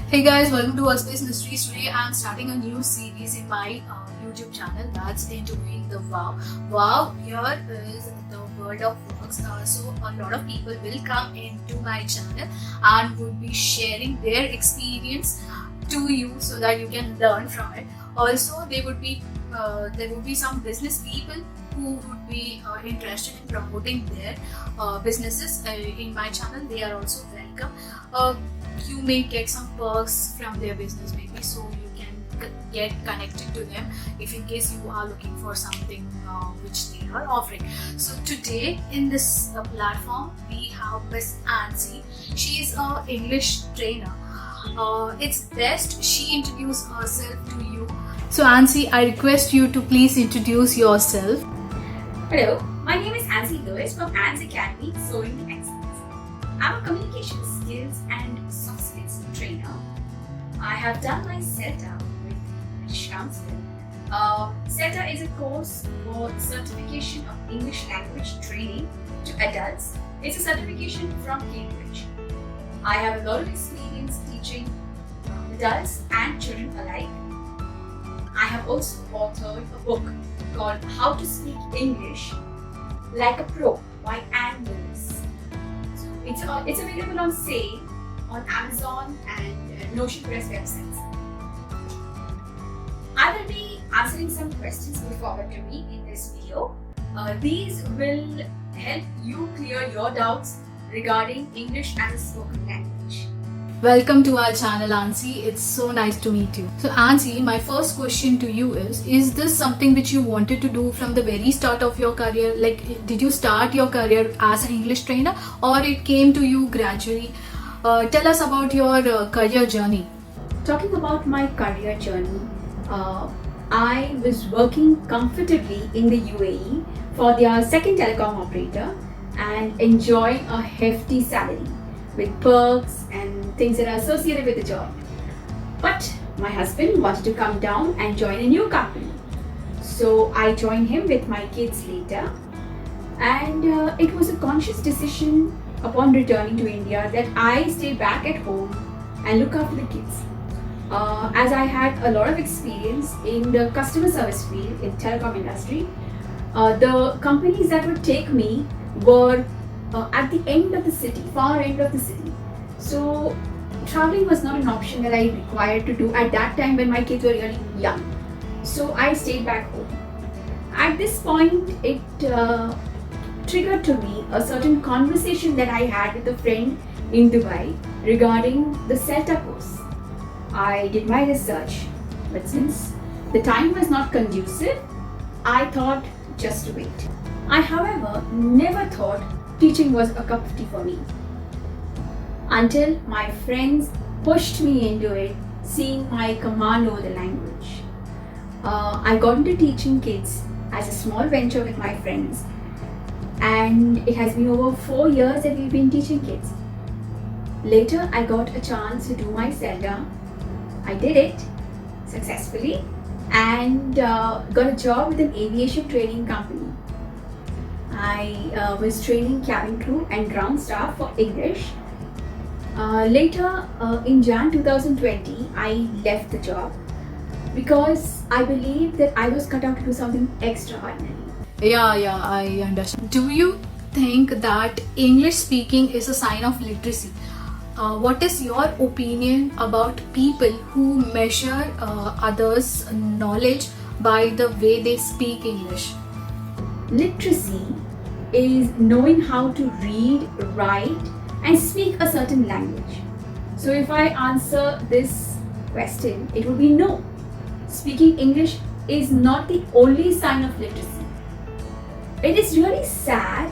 Hey guys, welcome to Workspace Mysteries. Today I'm starting a new series in my YouTube channel that's interviewing the Wow. Wow, here is the world of works. So a lot of people will come into my channel and would be sharing their experience to you so that you can learn from it. Also, there would be some business people who would be interested in promoting their businesses in my channel. They are also welcome. You may get some perks from their business maybe, so you can get connected to them if in case you are looking for something which they are offering. So today in this platform we have Miss Ansi. She is an English trainer. It's best she introduce herself to you. So Ansi, I request you to please introduce yourself. Hello, my name is Ansi Lewis from Ansi Academy Soaring to Excellence. I'm a communication skills and soft skills trainer. I have done my CETA with British Council. CETA is a course for certification of English language training to adults. It's a certification from Cambridge. I have a lot of experience teaching adults and children alike. I have also authored a book called How to Speak English Like a Pro by Anne Lewis. So it's available on sale on Amazon and Notion Press websites. I will be answering some questions put forward to me in this video. These will help you clear your doubts regarding English as a spoken language. Welcome to our channel, Ansi. It's so nice to meet you. So Ansi, my first question to you is this something which you wanted to do from the very start of your career? Like, did you start your career as an English trainer or it came to you gradually? Tell us about your career journey. Talking about my career journey, I was working comfortably in the UAE for their second telecom operator and enjoying a hefty salary with perks and things that are associated with the job. But my husband wanted to come down and join a new company. So I joined him with my kids later, and it was a conscious decision upon returning to India that I stay back at home and look after the kids. As I had a lot of experience in the customer service field in telecom industry, the companies that would take me were at the end of the city, far end of the city. So traveling was not an option that I required to do at that time when my kids were really young. So I stayed back home. At this point, it triggered to me a certain conversation that I had with a friend in Dubai regarding the CETA course. I did my research, but since the time was not conducive, I thought just to wait. I, however, never thought teaching was a cup of tea for me until my friends pushed me into it, seeing my command over the language. I got into teaching kids as a small venture with my friends, and it has been over 4 years that we've been teaching kids. Later, I got a chance to do my CETA. I did it successfully and got a job with an aviation training company. I was training cabin crew and ground staff for English. Later, in Jan 2020, I left the job because I believed that I was cut out to do something extraordinary. Yeah, I understand. Do you think that English speaking is a sign of literacy? What is your opinion about people who measure others' knowledge by the way they speak English? Literacy is knowing how to read, write, and speak a certain language. So if I answer this question, it would be no. Speaking English is not the only sign of literacy. It is really sad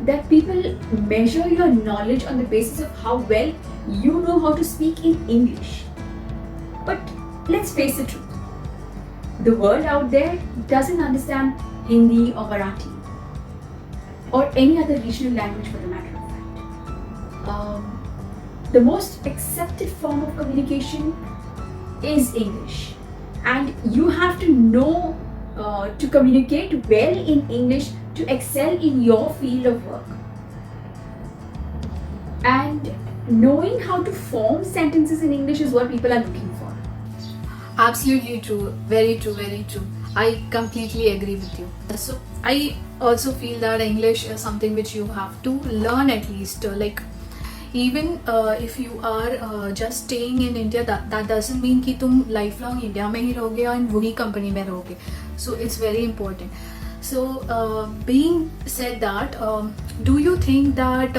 that people measure your knowledge on the basis of how well you know how to speak in English. But let's face the truth. The world out there doesn't understand Hindi or Marathi or any other regional language for the matter of fact. The most accepted form of communication is English, and you have to know to communicate well in English to excel in your field of work. And knowing how to form sentences in English is what people are looking for. Absolutely true. Very true. Very true. I completely agree with you. So I also feel that English is something which you have to learn at least. Like even if you are just staying in India, that doesn't mean कि तुम lifelong India में ही रहोगे and वही company में रहोगे. So it's very important. So being said that, do you think that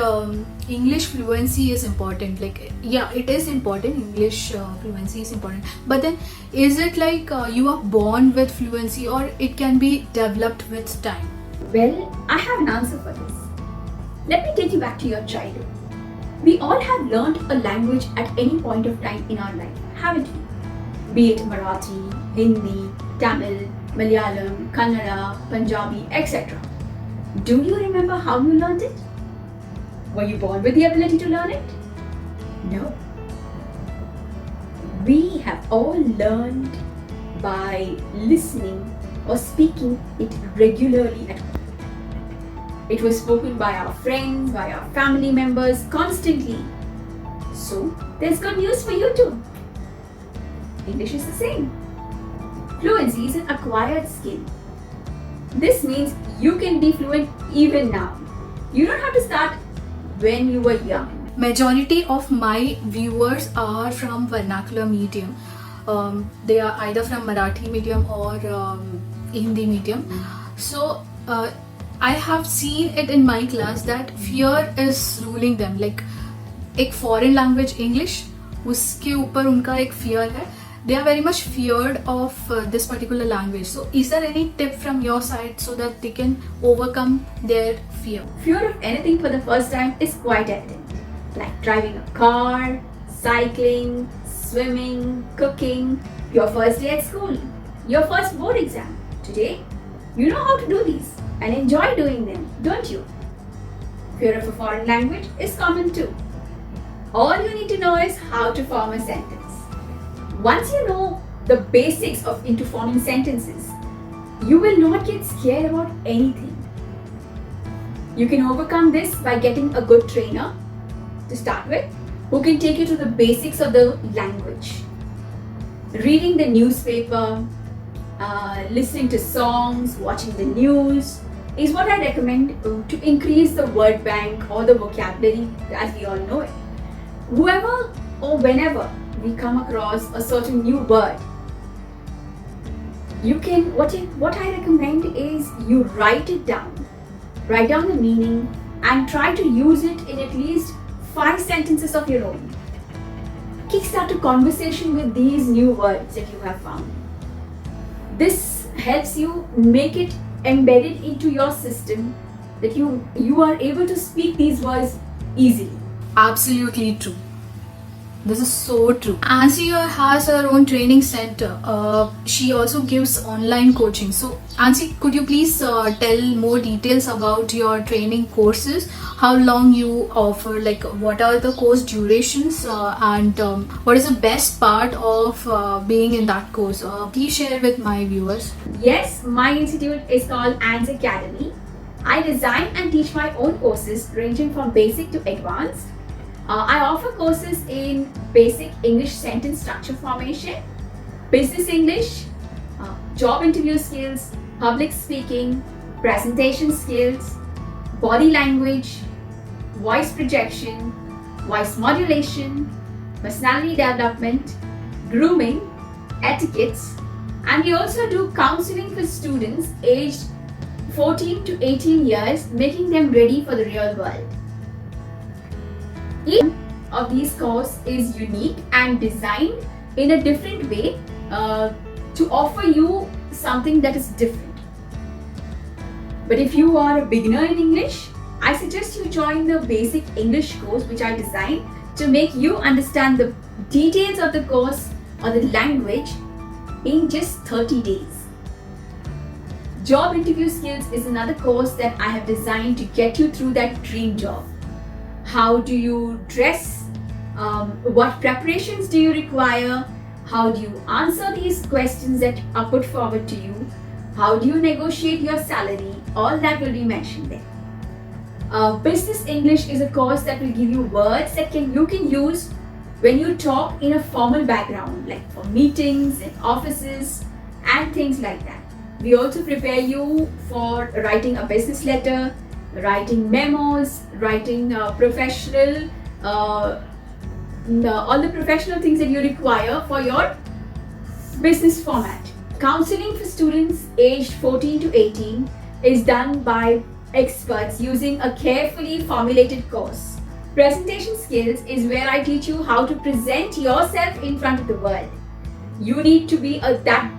English fluency is important? Like yeah, it is important. English fluency is important. But then is it like you are born with fluency or it can be developed with time? Well, I have an answer for this. Let me take you back to your childhood. We all have learned a language at any point of time in our life, haven't we? Be it Marathi, Hindi, Tamil, Malayalam, Kannada, Punjabi, etc. Do you remember how you learned it? Were you born with the ability to learn it? No. We have all learned by listening or speaking it regularly at home. It was spoken by our friends, by our family members constantly. So, there's good news for you too. English is the same. Fluency is an acquired skill. This means you can be fluent even now. You don't have to start when you were young. Majority of my viewers are from vernacular medium. They are either from Marathi medium or Hindi medium. So I have seen it in my class that fear is ruling them. Like एक foreign language English, उसके ऊपर उनका एक fear है. They are very much feared of this particular language. So is there any tip from your side so that they can overcome their fear? Fear of anything for the first time is quite evident. Like driving a car, cycling, swimming, cooking, your first day at school, your first board exam. Today, you know how to do these and enjoy doing them, don't you? Fear of a foreign language is common too. All you need to know is how to form a sentence. Once you know the basics of into forming sentences, you will not get scared about anything. You can overcome this by getting a good trainer to start with, who can take you to the basics of the language. Reading the newspaper, listening to songs, watching the news is what I recommend to increase the word bank or the vocabulary as we all know it. Whoever or whenever we come across a certain new word, you can, what I recommend is you write it down. Write down the meaning and try to use it in at least 5 sentences of your own. Kickstart a conversation with these new words that you have found. This helps you make it embedded into your system that you are able to speak these words easily. Absolutely true. This is so true. Ansi here has her own training center. She also gives online coaching. So Ansi, could you please tell more details about your training courses? How long you offer? Like what are the course durations? And what is the best part of being in that course? Please share with my viewers. Yes, my institute is called ANS Academy. I design and teach my own courses ranging from basic to advanced. I offer courses in basic English sentence structure formation, business English, job interview skills, public speaking, presentation skills, body language, voice projection, voice modulation, personality development, grooming, etiquettes, and we also do counseling for students aged 14 to 18 years, making them ready for the real world. Each of these courses is unique and designed in a different way to offer you something that is different. But if you are a beginner in English, I suggest you join the basic English course which I designed to make you understand the details of the course or the language in just 30 days. Job interview skills is another course that I have designed to get you through that dream job. How do you dress? What preparations do you require? How do you answer these questions that are put forward to you? How do you negotiate your salary? All that will be mentioned there. Business English is a course that will give you words that you can use when you talk in a formal background, like for meetings in offices and things like that. We also prepare you for writing a business letter, writing memos, writing professional, all the professional things that you require for your business format. Counseling for students aged 14 to 18 is done by experts using a carefully formulated course. Presentation skills is where I teach you how to present yourself in front of the world. You need to be that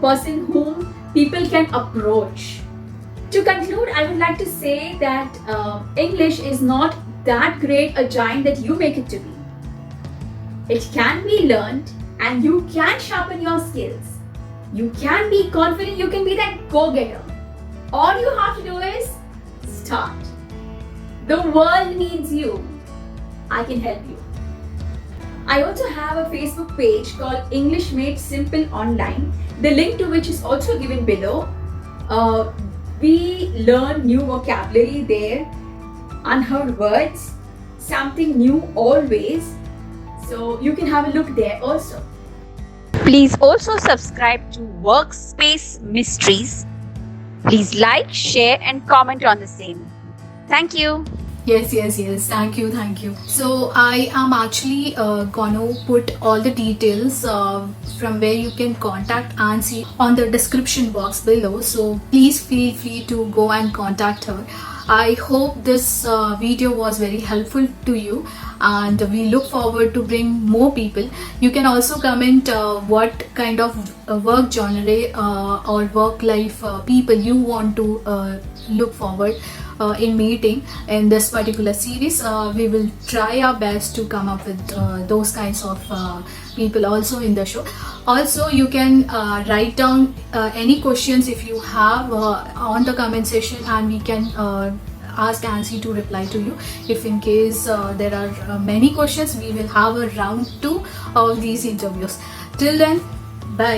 person whom people can approach. To conclude, I would like to say that English is not that great a giant that you make it to be. It can be learned and you can sharpen your skills. You can be confident, you can be that go-getter. All you have to do is start. The world needs you. I can help you. I also have a Facebook page called English Made Simple Online, the link to which is also given below. We learn new vocabulary there, unheard words, something new always. So you can have a look there also. Please also subscribe to Workspace Mysteries. Please like, share and comment on the same. Thank you. Yes. Thank you. So I am actually gonna put all the details from where you can contact Ansi on the description box below. So please feel free to go and contact her. I hope this video was very helpful to you, and we look forward to bring more people. You can also comment what kind of work genre or work life people you want to look forward in meeting in this particular series. We will try our best to come up with those kinds of people also in the show. Also, you can write down any questions if you have on the comment section, and we can ask Ansi to reply to you. If in case there are many questions, we will have a round 2 of these interviews. Till then, bye.